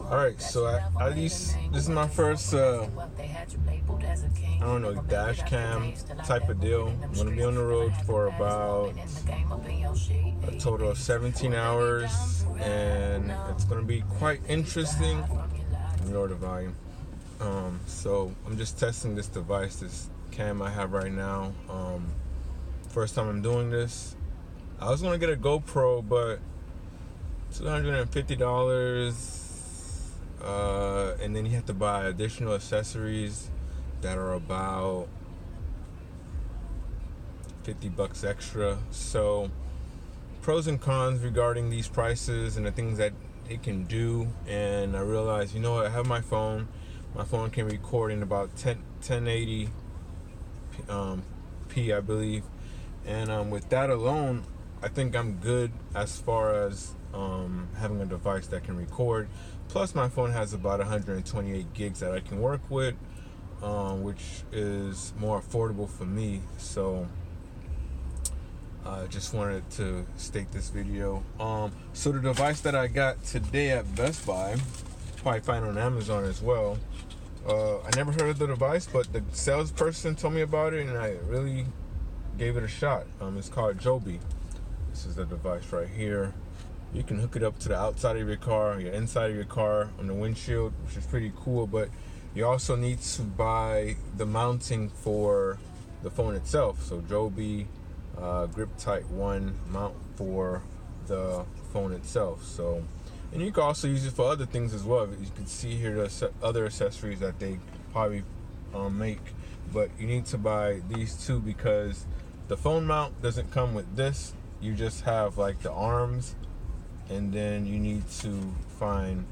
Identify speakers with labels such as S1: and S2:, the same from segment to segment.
S1: Alright, so at least this is my first, I don't know, dash cam type of deal. I'm going to be on the road for about a total of 17 hours, and it's going to be quite interesting. Ignore the volume. So I'm just testing this device, this cam I have right now. First time I'm doing this. I was going to get a GoPro, but $250. And then you have to buy additional accessories that are about $50 extra. So pros and cons regarding these prices and the things that it can do. And I realized, you know what, I have my phone can record in about 1080 p, I believe. And with that alone, I think I'm good as far as having a device that can record. Plus my phone has about 128 gigs that I can work with, which is more affordable for me. So I just wanted to state this video. So the device that I got today at Best Buy, probably find on Amazon as well. I never heard of the device, but the salesperson told me about it and I really gave it a shot. It's called Joby. This is the device right here. You can hook it up to the outside of your car, your inside of your car, on the windshield, which is pretty cool. But you also need to buy the mounting for the phone itself. So Joby GripTight 1 mount for the phone itself. So, and you can also use it for other things as well. You can see here the other accessories that they probably make. But you need to buy these two because the phone mount doesn't come with this. You just have like the arms, and then you need to find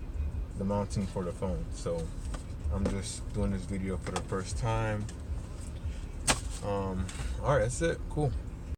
S1: the mounting for the phone. So I'm just doing this video for the first time. Alright, that's it. Cool.